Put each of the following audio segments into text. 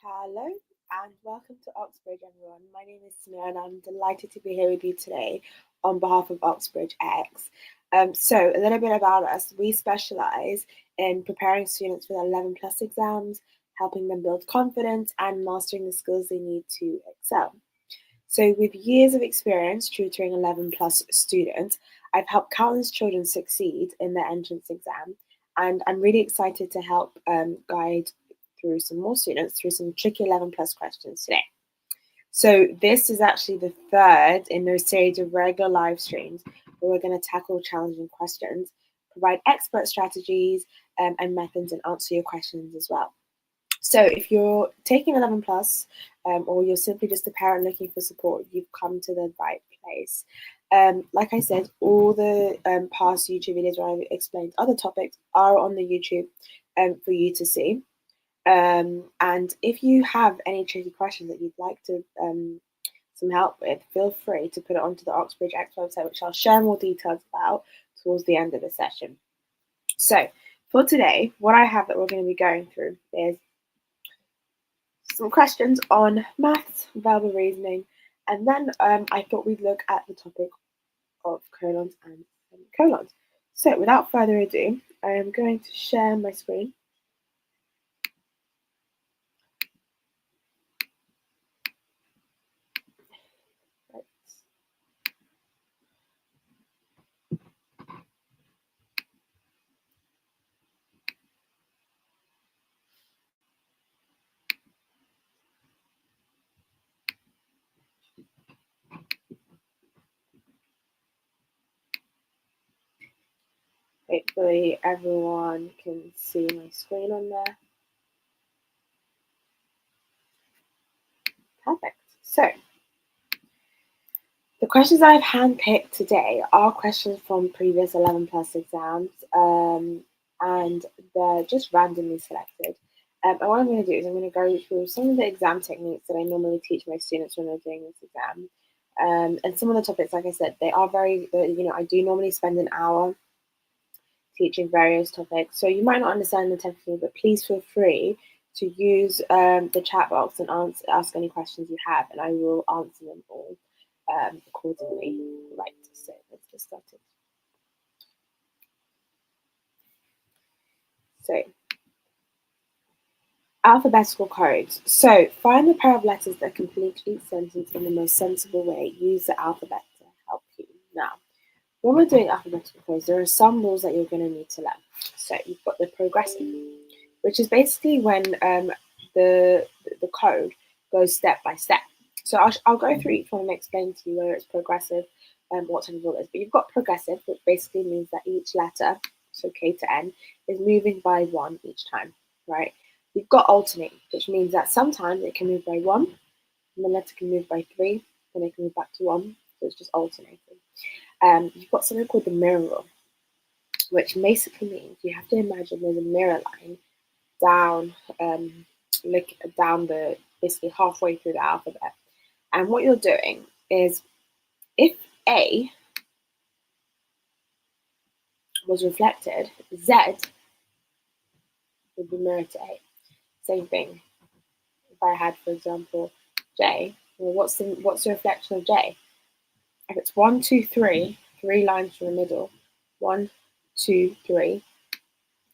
Hello and welcome to Oxbridge, everyone. My name is Samira and I'm delighted to be here with you today on behalf of Oxbridge X. So, a little bit about us. We specialise in preparing students for their 11 plus exams, helping them build confidence, and mastering the skills they need to excel. So, with years of experience tutoring 11 plus students, I've helped countless children succeed in their entrance exam, and I'm really excited to help guide through some more students through some tricky 11 plus questions today. So, this is actually the third in a series of regular live streams where we're going to tackle challenging questions, provide expert strategies and methods, and answer your questions as well. So if you're taking 11 plus or you're simply just a parent looking for support, you've come to the right place. Like I said, all the past YouTube videos where I've explained other topics are on the YouTube for you to see. And if you have any tricky questions that you'd like to some help with, feel free to put it onto the Oxbridge X website, which I'll share more details about towards the end of the session. So for today, what I have that we're going to be going through is some questions on maths, verbal reasoning, and then I thought we'd look at the topic of colons and semicolons. So without further ado, I am going to share my screen. Right. Hopefully everyone can see my screen on there. Perfect. So the questions I've handpicked today are questions from previous 11 plus exams, and they're just randomly selected. And what I'm going to do is I'm going to go through some of the exam techniques that I normally teach my students when they're doing this exam. And some of the topics, like I said, they are I do normally spend an hour teaching various topics. So you might not understand the technical, but please feel free to use the chat box and ask any questions you have, and I will answer them all accordingly. Right, so let's get started. So, alphabetical codes. So, find the pair of letters that complete each sentence in the most sensible way. Use the alphabet to help you. Now, when we're doing alphabetical codes, there are some rules that you're going to need to learn. So, you've got the progressive, which is basically when the code goes step by step. So I'll go through each one and explain to you whether it's progressive, what type of rule it is. But you've got progressive, which basically means that each letter, so K to N, is moving by one each time, right? You've got alternate, which means that sometimes it can move by one, and the letter can move by three, then it can move back to one. So it's just alternating. You've got something called the mirror rule, which basically means you have to imagine there's a mirror line down, down the basically halfway through the alphabet. And what you're doing is, if A was reflected, Z would be mirrored to A. Same thing. If I had, for example, J, well, what's the reflection of J? If it's 1, 2, 3, three lines from the middle, 1, 2, 3,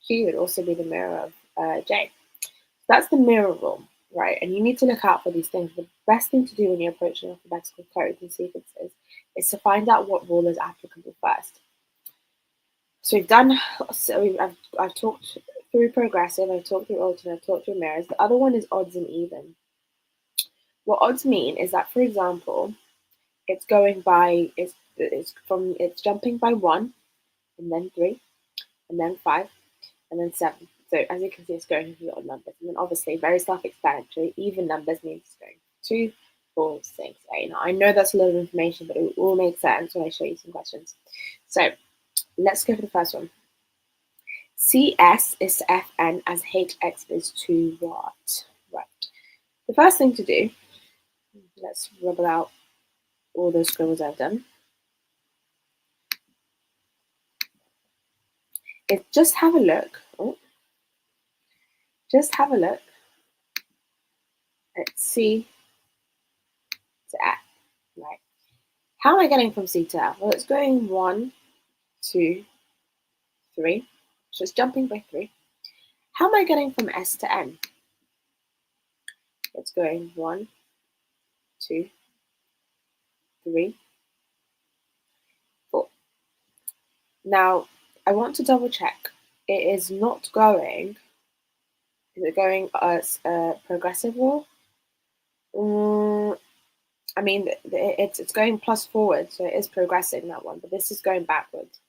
Q would also be the mirror of J. That's the mirror rule, right? And you need to look out for these things. The best thing to do when you're approaching alphabetical codes and sequences is to find out what rule is applicable first. So I've talked through progressive, I've talked through alternate, I've talked through mirrors. The other one is odds and even. What odds mean is that, for example, it's jumping by 1, and then 3, and then 5, and then 7. So as you can see, it's going through the odd numbers. And then obviously, very self-explanatory, even numbers means it's going 2, 4, 6, 8. Now, I know that's a lot of information, but it will make sense when I show you some questions. So let's go for the first one. CS is to Fn as Hx is to what? Right. The first thing to do, let's rub out all those scribbles I've done, is just have a look. Just have a look It's C to F, right? How am I getting from C to F? Well, it's going 1, 2, 3. So it's jumping by 3. How am I getting from S to N? It's going 1, 2, 3, 4. Now, I want to double check. It is not going. Is it going as a progressive rule? I mean, it's going plus forward, so it is progressing, that one, but this is going backwards.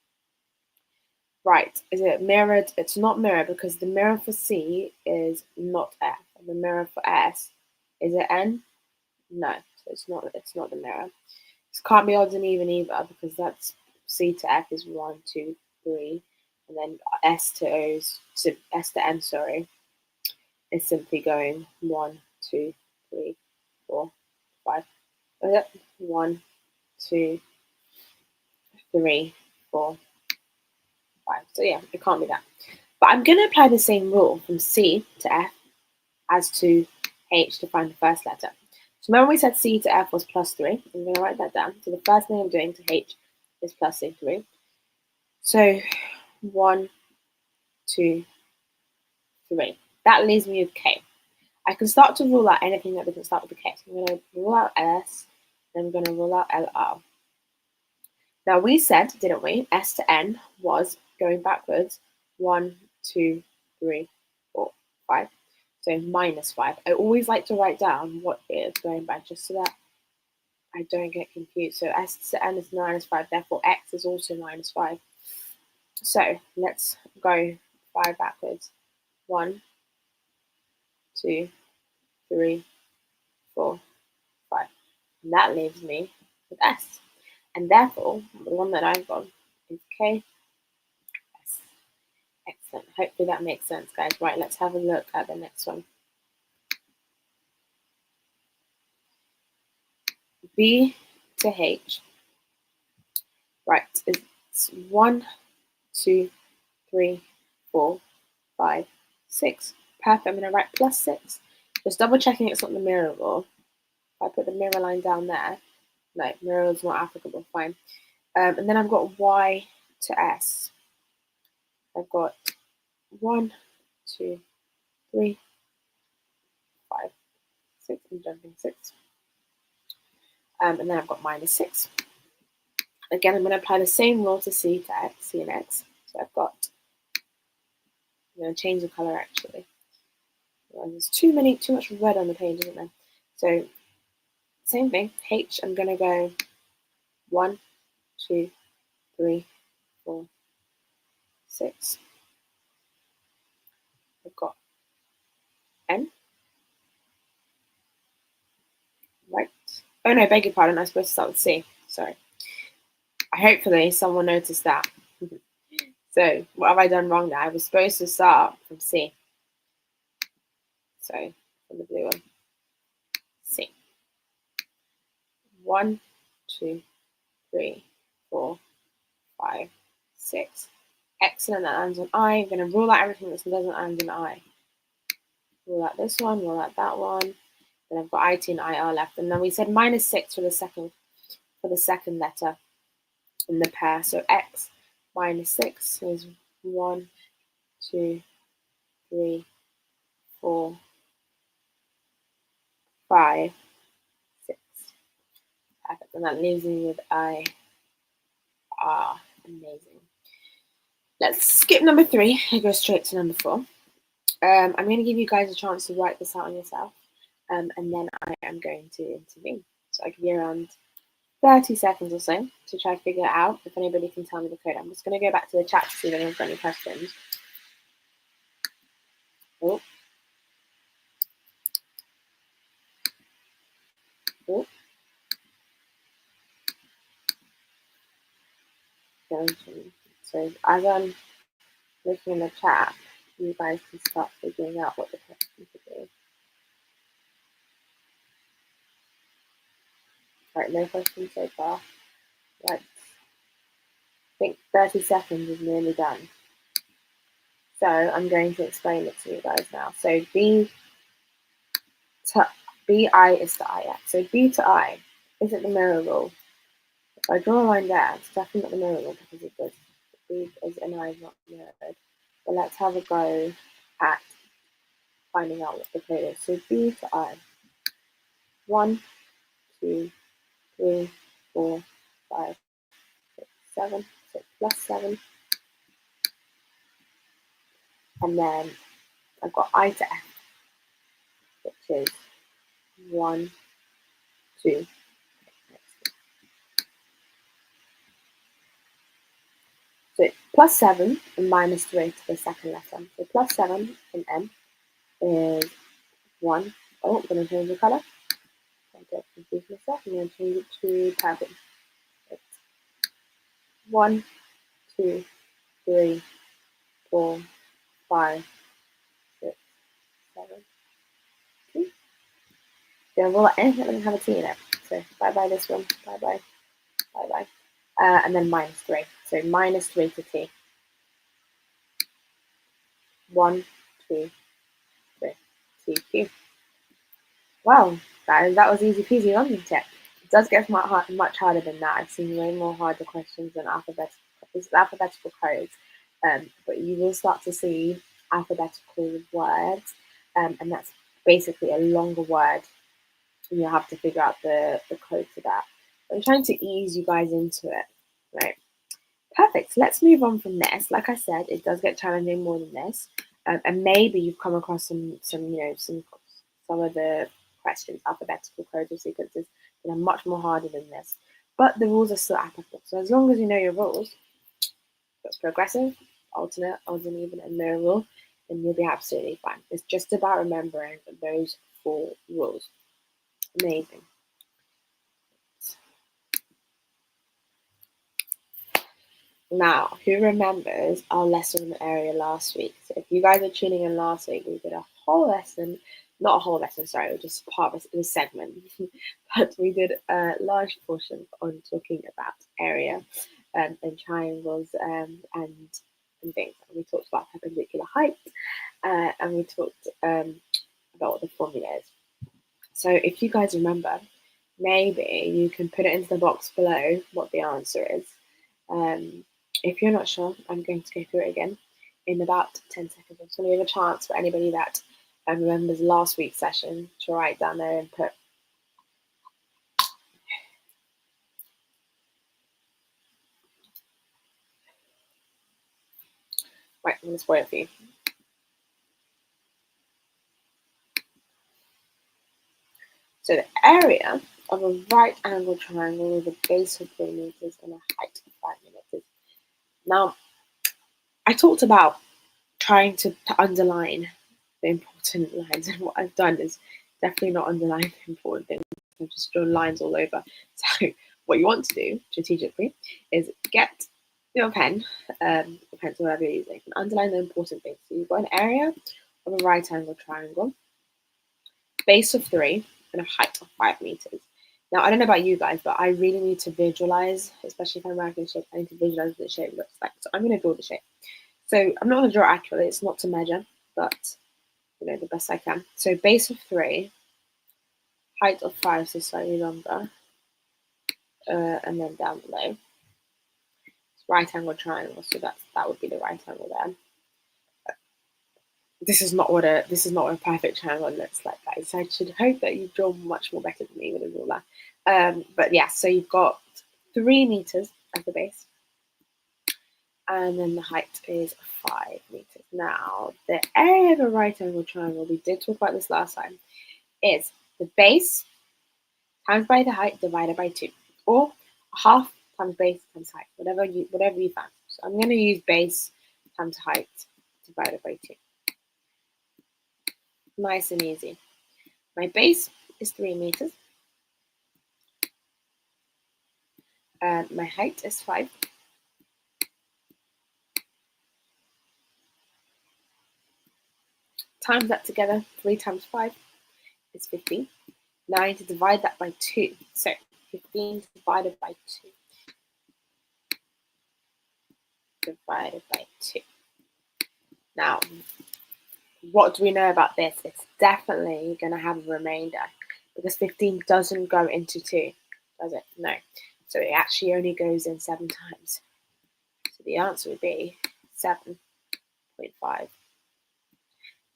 Right, is it mirrored? It's not mirrored because the mirror for C is not F. And the mirror for S, is it N? No, so it's not the mirror. This can't be odd and even either because that's C to F is 1, 2, 3, and then S to O's, so S to N, sorry, is simply going 1, 2, 3, 4, 5. 1, 2, 3, 4, 5. So yeah, it can't be that. But I'm going to apply the same rule from C to F as to H to find the first letter. So remember we said C to F was plus 3. I'm going to write that down. So the first thing I'm doing to H is plus 3. So 1, 2, 3. That leaves me with K. I can start to rule out anything that doesn't start with a K. So I'm going to rule out S, then I'm going to rule out LR. Now we said, didn't we, S to N was going backwards 1, 2, 3, 4, 5. So minus 5. I always like to write down what it is going back just so that I don't get confused. So S to N is minus 5, therefore X is also minus 5. So let's go 5 backwards. 1, 2, 3, 4, 5. And that leaves me with S. And therefore, the one that I've got is K. S. Excellent. Hopefully that makes sense, guys. Right, let's have a look at the next one. B to H. Right, it's 1, 2, 3, 4, 5, 6. Perfect. I'm going to write plus 6. Just double checking it's not the mirror rule. If I put the mirror line down there, no, mirror is not applicable. Fine. And then I've got Y to S. I've got 1, 2, 3, 5, 6. I'm jumping 6. And then I've got minus 6. Again, I'm going to apply the same rule to C to X, C and X. So I've got, I'm going to change the color actually. There's too much red on the page, isn't there? So same thing. H, I'm going to go 1, 2, 3, 4, 6. I've got N. Right. Oh no, beg your pardon. I'm supposed to start with C. Sorry. Hopefully someone noticed that. So what have I done wrong there? I was supposed to start from C. So from the blue one. C. 1, 2, 3, 4, 5, 6. Excellent, that ends on I. I'm going to rule out everything that doesn't end in I. Rule out this one, rule out that one. Then I've got IT and IR left. And then we said minus 6 for the second letter in the pair. So X minus 6 is 1, 2, 3, 4, 5, 6. Perfect. And that leaves me with I R. Amazing. Let's skip number 3 and go straight to number 4. I'm going to give you guys a chance to write this out on yourself, and then I am going to intervene. So I'll give you around 30 seconds or so to try to figure it out. If anybody can tell me the code, I'm just going to go back to the chat to see if anyone's got any questions. Oh. Oh. So as I'm looking in the chat, you guys can start figuring out what the question could be. Right, no questions so far. Right. I think 30 seconds is nearly done. So I'm going to explain it to you guys now. So B to BI is the I-X. So B to I, is it the mirror rule? If I draw a line there, it's definitely not the mirror rule because it does B as an I is not mirrored. But let's have a go at finding out what the code is. So B to I. 1, 2, 3, 4, 5, 6, 7. So plus 7. And then I've got I to F, which is 1, 2. So plus 7 and minus 3 to the second letter. So plus 7 in M is 1. Oh, I'm going to change the colour. I don't confuse myself. I'm going to change it to purple. It's 1, 2, 3, 4, 5, 6, 7, 2. Then roll that in. Let me have a T in it. So bye bye this one. Bye bye. Bye bye. And then minus 3. So minus 3 to T. 1, 2, 3. T, Q. Wow, that was easy peasy, wasn't it? It does get much harder than that. I've seen way more harder questions than alphabetical codes, but you will start to see alphabetical words, and that's basically a longer word, and you'll have to figure out the code to that. I'm trying to ease you guys into it, right? Perfect. So let's move on from this. Like I said, it does get challenging more than this, and maybe you've come across some of the questions, alphabetical codes or sequences that are much more harder than this. But the rules are still applicable. So as long as you know your rules, that's progressive, alternate, odd and even, and mirror rule, then you'll be absolutely fine. It's just about remembering those 4 rules. Amazing. Now, who remembers our lesson area last week? So if you guys are tuning in last week, we did a whole lesson, not a whole lesson, sorry, just part of the segment, but we did a large portion on talking about area and triangles and things. We talked about perpendicular height and we talked about what the formula is. So if you guys remember, maybe you can put it into the box below what the answer is. If you're not sure, I'm going to go through it again in about 10 seconds. I'm going to give a chance for anybody that remembers last week's session to write down their input. Right, I'm going to spoil it for you. So the area of a right angle triangle with a base of 3 meters and a height of 5 meters. Now, I talked about trying to underline the important lines, and what I've done is definitely not underline the important things. I've just drawn lines all over. So what you want to do strategically is get your pen, or pencil, whatever you're using, and underline the important things. So you've got an area of a right angle triangle, base of 3, and a height of 5 meters. Now, I don't know about you guys, but I really need to visualize, especially if I'm writing shape, I need to visualize what the shape looks like. So I'm going to draw the shape. So I'm not going to draw accurately, it's not to measure, but the best I can. So base of 3, height of 5, so slightly longer, and then down below. It's right angle triangle, so that would be the right angle there. This is not what a perfect triangle looks like, guys. So I should hope that you've drawn much more better than me with a ruler. But yeah, so you've got 3 meters at the base, and then the height is 5 meters. Now, the area of a right angle triangle, we did talk about this last time, is the base times by the height divided by 2, or half times base times height, whatever you find. So I'm going to use base times height divided by 2. Nice and easy. My base is 3 meters. My height is 5. Times that together, 3 times 5 is 15. Now I need to divide that by 2. So 15 divided by 2. Divided by 2. Now, what do we know about this? It's definitely going to have a remainder. because 15 doesn't go into 2, does it? No. So it actually only goes in 7 times. So the answer would be 7.5.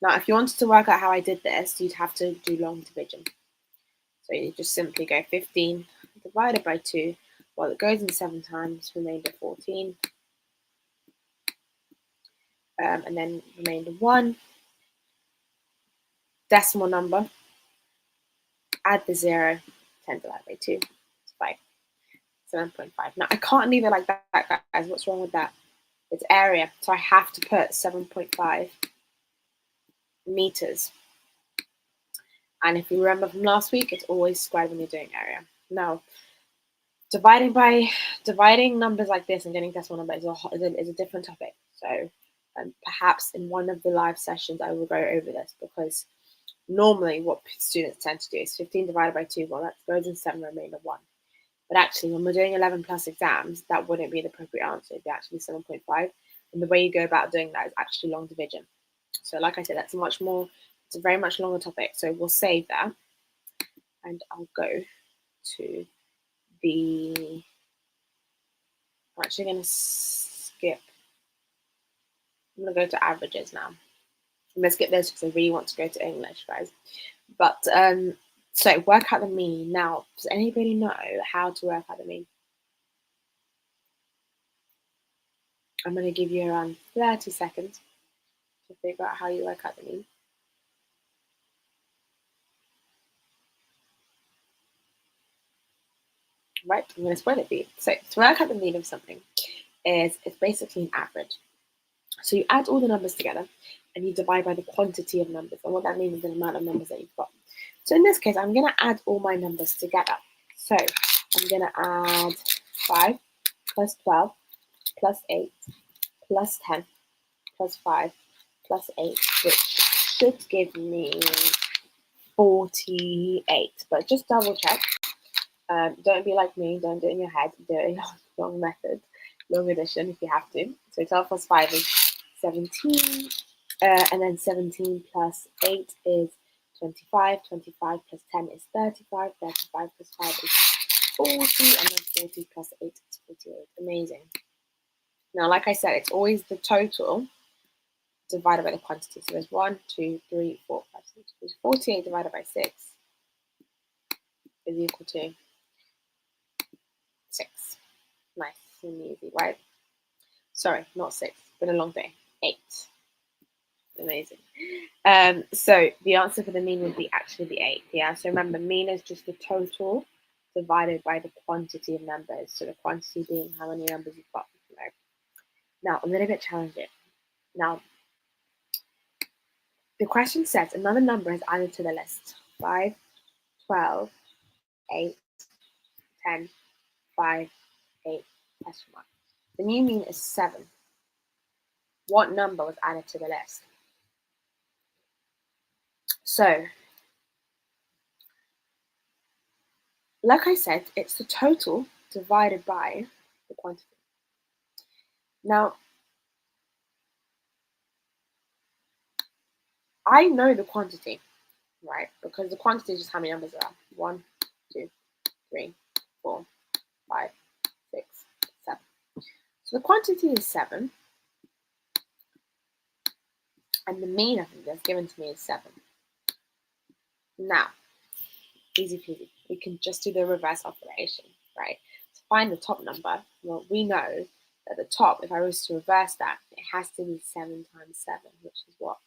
Now, if you wanted to work out how I did this, you'd have to do long division. So you just simply go 15 divided by 2. Well, it goes in 7 times, remainder 14. And then remainder 1. Decimal number. Add the 0. 10 divided by 2. It's 5. 7.5. Now, I can't leave it like that, guys. What's wrong with that? It's area. So I have to put 7.5 meters. And if you remember from last week, it's always squared when you're doing area. Now, dividing numbers like this and getting decimal number is a different topic. So perhaps in one of the live sessions, I will go over this, because normally what students tend to do is 15 divided by 2, well, that goes in 7, remainder 1. But actually, when we're doing 11 plus exams, that wouldn't be the appropriate answer. It'd be actually 7.5. And the way you go about doing that is actually long division. So like I said, it's a very much longer topic. So we'll save that. And I'll go to I'm actually going to skip. I'm going to go to averages now. I'm going to skip this because I really want to go to English, guys. But so work out the mean. Now, does anybody know how to work out the mean? I'm going to give you around 30 seconds to figure out how you work out the mean. Right, I'm going to spoil it for you. So to work out the mean of something it's basically an average. So you add all the numbers together and you divide by the quantity of numbers. And what that means is the amount of numbers that you've got. So in this case, I'm going to add all my numbers together. So I'm going to add 5 plus 12 plus 8 plus 10 plus 5 plus 8, which should give me 48. But just double check. Don't be like me, don't do it in your head, do it in a long method, long addition if you have to. So 12 plus 5 is 17, and then 17 plus 8 is 25, 25 plus 10 is 35, 35 plus 5 is 40, and then 40 plus 8 is 48. Amazing. Now, like I said, it's always the total divided by the quantity. So there's 1, 2, 3, 4, 5, 6. 48 divided by 6 is equal to 6. Nice and easy, right? Sorry, not 6. It's been a long day. 8. Amazing. So the answer for the mean would be actually the 8. Yeah. So remember, mean is just the total divided by the quantity of numbers. So the quantity being how many numbers you've got. Right? Now, a little bit challenging. Now, the question says another number is added to the list. 5, 12, 8, 10, 5, 8, question mark. The new mean is 7. What number was added to the list? So, like I said, it's the total divided by the quantity. Now, I know the quantity, right? Because the quantity is just how many numbers there are. 1, 2, 3, 4, 5, 6, 7. So the quantity is 7. And the mean, I think, that's given to me is 7. Now, easy peasy. We can just do the reverse operation, right? To find the top number, well, we know that the top, if I was to reverse that, it has to be 7 times 7, which is what?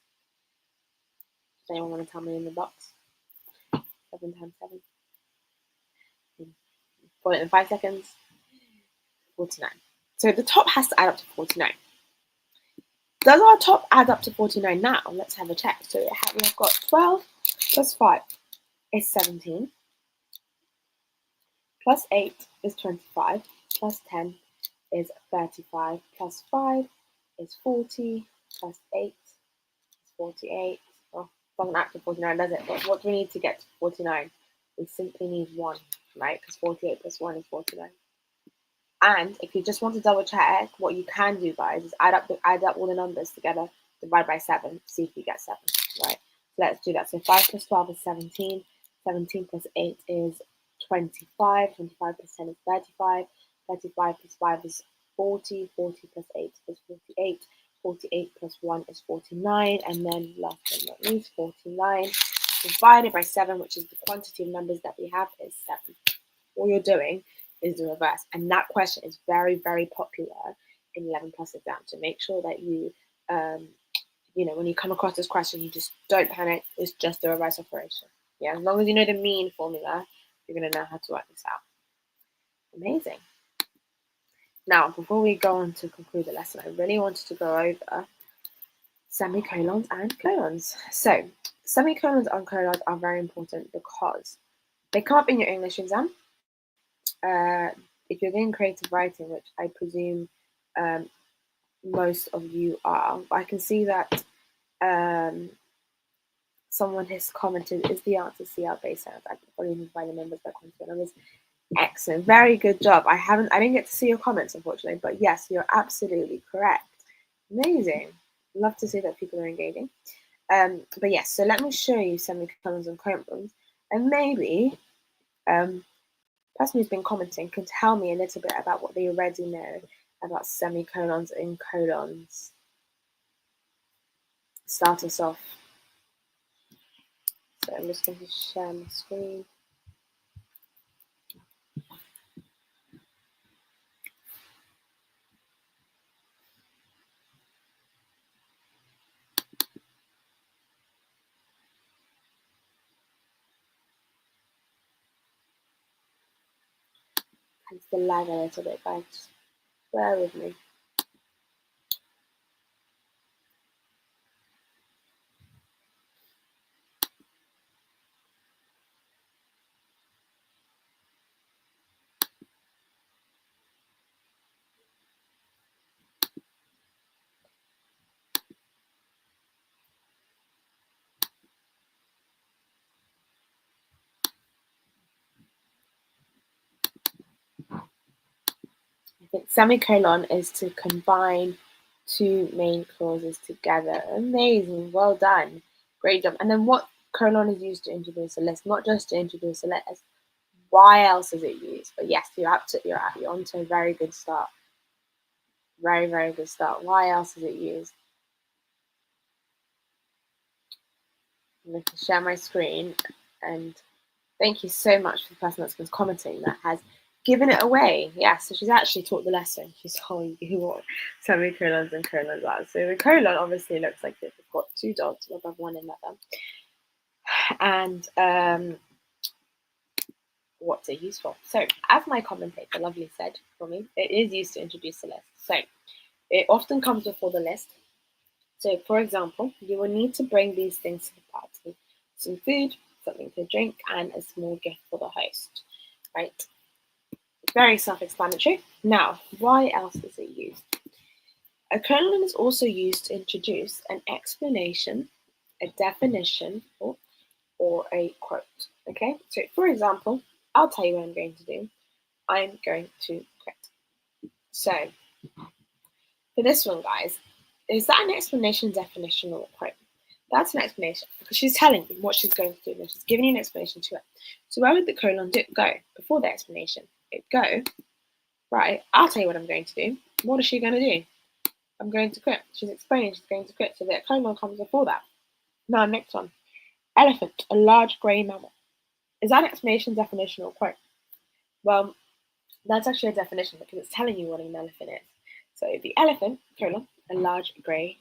Does anyone want to tell me in the box? 7 times 7. Put it in 5 seconds. 49. So the top has to add up to 49. Does our top add up to 49 now? Let's have a check. So we've got 12 plus 5 is 17. Plus 8 is 25. Plus 10 is 35. Plus 5 is 40. Plus 8 is 48. Well, it doesn't add to 49, does it? But what do we need to get to 49? We simply need 1, right? Because 48 plus 1 is 49. And if you just want to double check, what you can do, guys, is add up all the numbers together, divide by 7, see if you get 7, right? So let's do that. So 5 plus 12 is 17. 17 plus 8 is 25. 25 plus 10 is 35. 35 plus 5 is 40. 40 plus 8 is 48. 48 plus 1 is 49. And then last but not least, 49 divided by 7, which is the quantity of numbers that we have, is 7. All you're doing is the reverse. And that question is very, very popular in 11 plus exam. So make sure that you, when you come across this question, you just don't panic. It's just the reverse operation. Yeah, as long as you know the mean formula, you're going to know how to work this out. Amazing. Now, before we go on to conclude the lesson, I really wanted to go over semicolons and colons. So, semicolons and colons are very important because they come up in your English exam. If you're doing creative writing, which I presume most of you are, I can see that someone has commented, is the answer CR base sounds? I probably need to find the numbers that content numbers. Excellent, very good job. I didn't get to see your comments, unfortunately, but yes, you're absolutely correct. Amazing. Love to see that people are engaging. But yes, so let me show you semicolons and colons, and maybe person who's been commenting can tell me a little bit about what they already know about semicolons and colons. Start us off. So I'm just going to share my screen. I'm still lag a little bit, guys. Bear with me. I think semicolon is to combine two main clauses together. Amazing, well done, great job. And then what colon is used to introduce a list, not just to introduce a list. Why else is it used? But yes, you're on to a very good start. Very, very good start. Why else is it used? I'm going to share my screen, and thank you so much for the person that's been commenting that has given it away. Yeah, so she's actually taught the lesson. She's told you what semicolons and colons are. So the colon obviously looks like this. We've got two dots above one another. And what's it used for? So as my commentator lovely said for me, it is used to introduce a list. So it often comes before the list. So for example, you will need to bring these things to the party. Some food, something to drink, and a small gift for the host, right? Very self-explanatory. Now, why else is it used? A colon is also used to introduce an explanation, a definition, or a quote. Okay, so for example, I'll tell you what I'm going to do. I'm going to quit. So for this one, guys, is that an explanation, definition, or a quote? That's an explanation because she's telling you what she's going to do and she's giving you an explanation to it. So where would the colon go before the explanation? It'd go, right, I'll tell you what I'm going to do. What is she going to do? I'm going to quit. She's explaining she's going to quit. So the colon comes before that. Now, next one. Elephant, a large grey mammal. Is that an explanation, definition, or quote? Well, that's actually a definition because it's telling you what an elephant is. So the elephant, colon, a large grey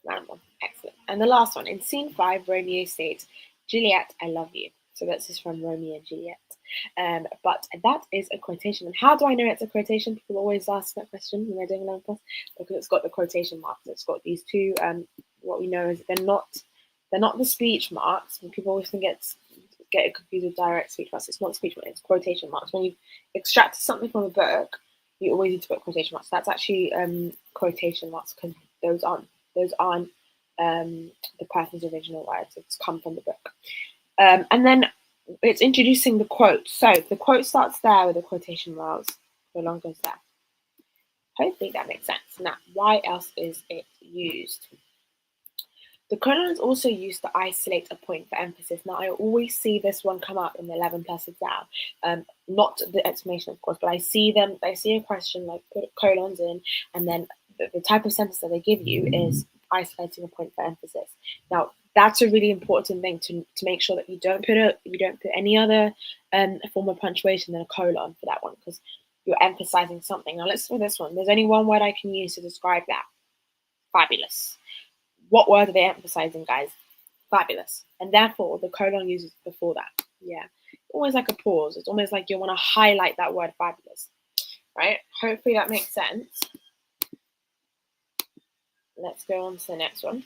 mammal. Excellent. And the last one, in scene 5, Romeo states, Juliet, I love you. So this is from Romeo and Juliet. But that is a quotation. And how do I know it's a quotation? People always ask that question when they're doing 11 plus because it's got the quotation marks. It's got these two. What we know is they're not the speech marks. People always get it confused with direct speech marks. It's not speech marks. It's quotation marks. When you extract something from a book, you always need to put quotation marks. That's actually quotation marks because those aren't the person's original words. It's come from the book. And then it's introducing the quote. So the quote starts there with the quotation marks. No longer goes there. Hopefully that makes sense. Now, why else is it used? The colon is also used to isolate a point for emphasis. Now, I always see this one come up in the 11 plus exam. Not the explanation, of course, but I see a question like put colons in, and then the type of sentence that they give you is isolating a point for emphasis. Now, that's a really important thing to make sure that you don't put any other form of punctuation than a colon for that one, because you're emphasizing something. Now, let's do this one. There's only one word I can use to describe that. Fabulous. What word are they emphasizing, guys? Fabulous. And therefore, the colon uses before that. Yeah. Almost like a pause. It's almost like you want to highlight that word fabulous. Right? Hopefully that makes sense. Let's go on to the next one.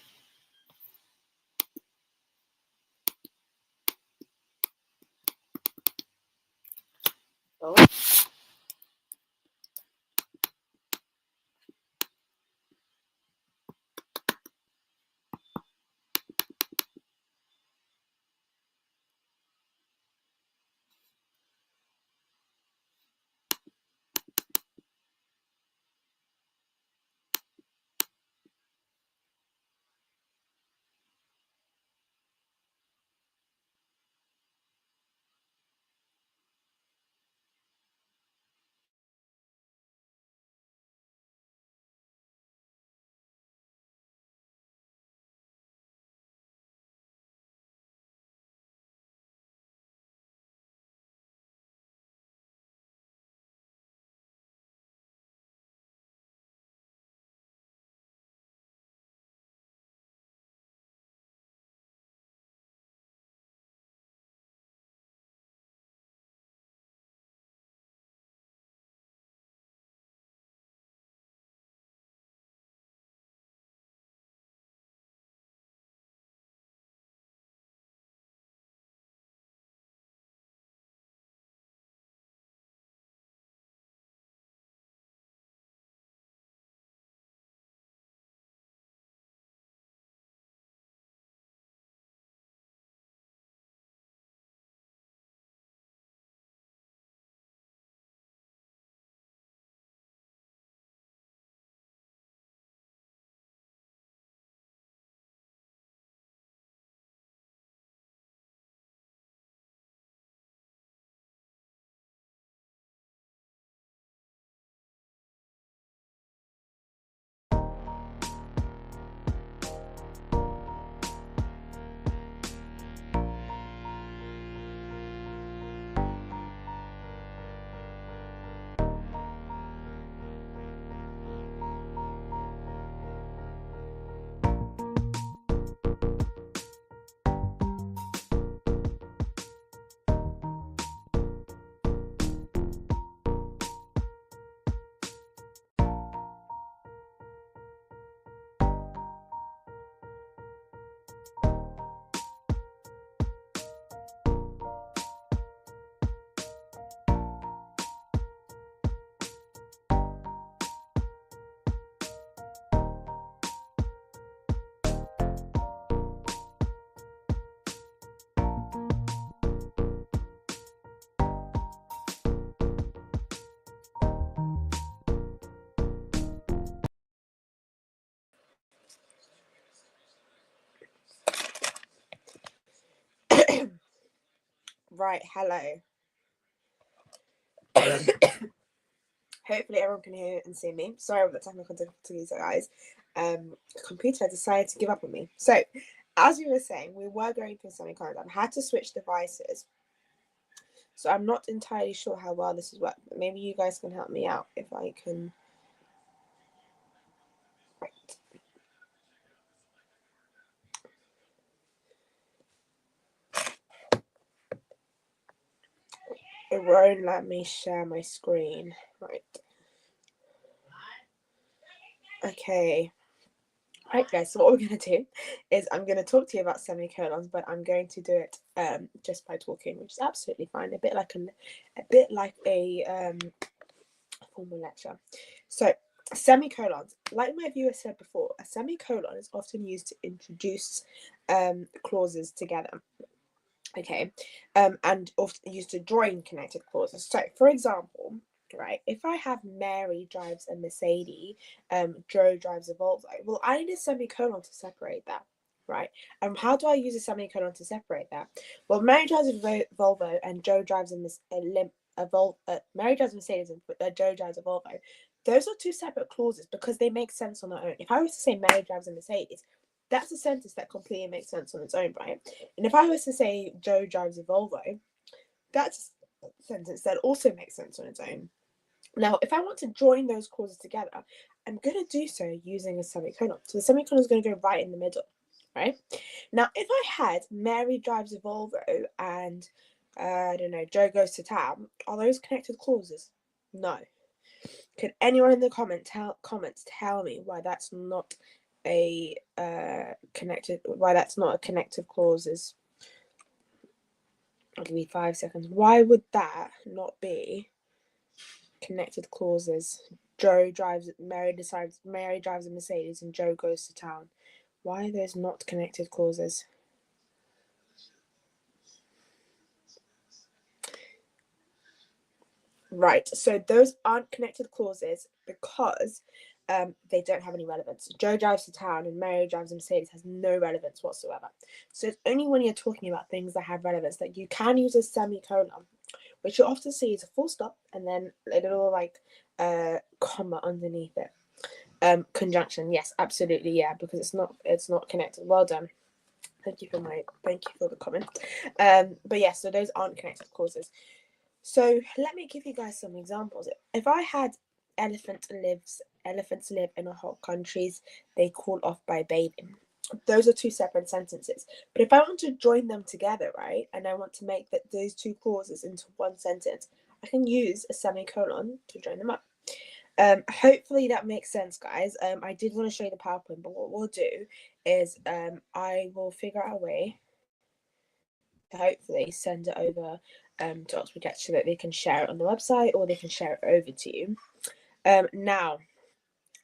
Oh. Right, hello. Hopefully everyone can hear and see me. Sorry about the technical difficulties, guys. Computer decided to give up on me. So, as we were saying, we were going through semicolons. I've had to switch devices. So I'm not entirely sure how well this has worked, but maybe you guys can help me out if I can. Right. It won't let me share my screen. Right. Okay. Right, guys, so what we're going to do is I'm going to talk to you about semicolons, but I'm going to do it just by talking, which is absolutely fine. A bit like a formal lecture. So semicolons, like my viewer said before, a semicolon is often used to introduce clauses together. Okay, and often used to join connected clauses. So, for example, right, if I have Mary drives a Mercedes, Joe drives a Volvo, well, I need a semicolon to separate that. right? How do I use a semicolon to separate that? Well, Mary drives a Volvo and Joe drives Mary drives a Mercedes and Joe drives a Volvo. Those are two separate clauses because they make sense on their own. If I was to say Mary drives a Mercedes, that's a sentence that completely makes sense on its own, right? And if I was to say Joe drives a Volvo, that's a sentence that also makes sense on its own. Now, if I want to join those clauses together, I'm going to do so using a semicolon. So the semicolon is going to go right in the middle, right? Now, if I had Mary drives a Volvo and, I don't know, Joe goes to town, are those connected clauses? No. Could anyone in the comments tell me why that's not a connective clauses? I'll give you 5 seconds. Why would that not be connected clauses? Mary drives a Mercedes and Joe goes to town. Why are those not connected clauses? Right, so those aren't connected clauses because they don't have any relevance. Joe drives to town and Mary drives a Mercedes has no relevance whatsoever. So it's only when you're talking about things that have relevance that you can use a semicolon, which you'll often see is a full stop and then a little like comma underneath it. Conjunction, yes, absolutely, yeah, because it's not connected. Well done. Thank you for the comment. But yes, so those aren't connected clauses. So let me give you guys some examples. If I had elephants live in hot countries, they cool off by bathing. Those are two separate sentences. But if I want to join them together, right, and I want to make those two clauses into one sentence, I can use a semicolon to join them up. Hopefully that makes sense, guys. I did want to show you the PowerPoint, but what we'll do is I will figure out a way to hopefully send it over to Oxford Get so that they can share it on the website or they can share it over to you. Now,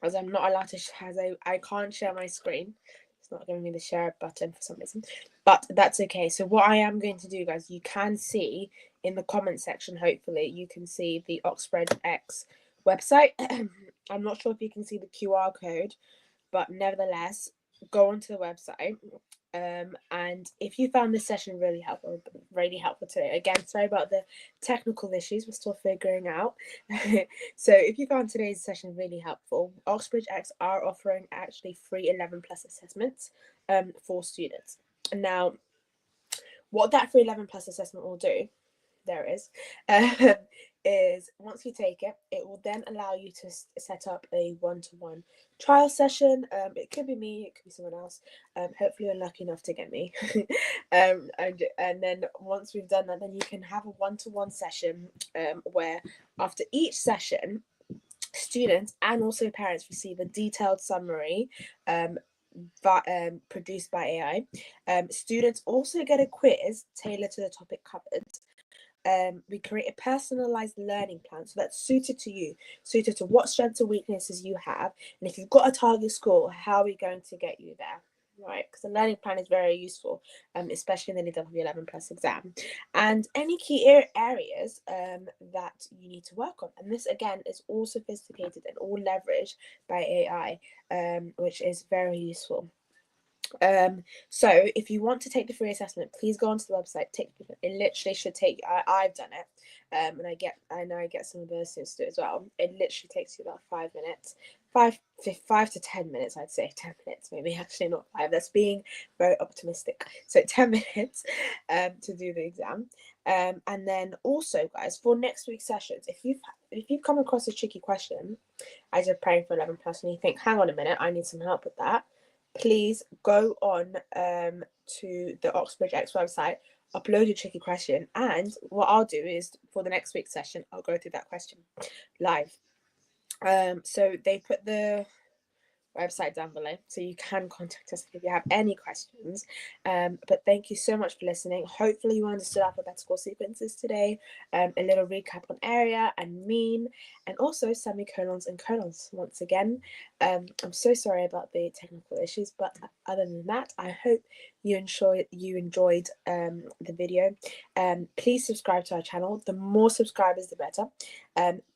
as I'm not allowed to, I can't share my screen. It's not giving me the share button for some reason, but that's okay. So what I am going to do, guys, you can see in the comment section, hopefully you can see the Oxford X website. I'm not sure if you can see the QR code, but nevertheless, go onto the website. And if you found this session really helpful today, again, sorry about the technical issues, we're still figuring out. So if you found today's session really helpful, Oxbridge X are offering actually free 11 plus assessments for students. Now, what that free 11 plus assessment will do, there is once you take it, it will then allow you to set up a one-to-one trial session. It could be me, it could be someone else. Hopefully you're lucky enough to get me. And then once we've done that, then you can have a one-to-one session where after each session, students and also parents receive a detailed summary produced by AI. Students also get a quiz tailored to the topic covered. We create a personalized learning plan so that's suited to you, suited to what strengths and weaknesses you have, and if you've got a target score, how are we going to get you there, right? Because the learning plan is very useful, especially in the lead up of the 11 plus exam, and any key areas that you need to work on. And this again is all sophisticated and all leveraged by AI, which is very useful. So if you want to take the free assessment, please go onto the website. It literally should take. I've done it, and I know I get some of the students to do it as well. It literally takes you about 5 minutes, 5 to 10 minutes. I'd say 10 minutes, maybe actually not 5. That's being very optimistic. So 10 minutes to do the exam, and then also, guys, for next week's sessions, if you've come across a tricky question as you're preparing for 11 plus and you think, hang on a minute, I need some help with that, please go on to the Oxbridge X website, upload your tricky question, and what I'll do is for the next week's session, I'll go through that question live. So they put the website down below, so you can contact us if you have any questions. But thank you so much for listening. Hopefully you understood alphabetical sequences today, a little recap on area and mean, and also semicolons and colons once again. I'm so sorry about the technical issues, but other than that, I hope you enjoyed the video. Please subscribe to our channel. The more subscribers, the better.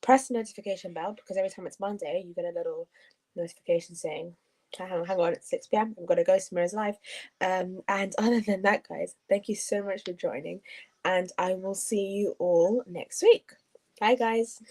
Press the notification bell, because every time it's Monday, you get a little notification saying hang on, it's 6 p.m. I've got to go. Samira's live. And other than that, guys, thank you so much for joining, and I will see you all next week. Bye, guys.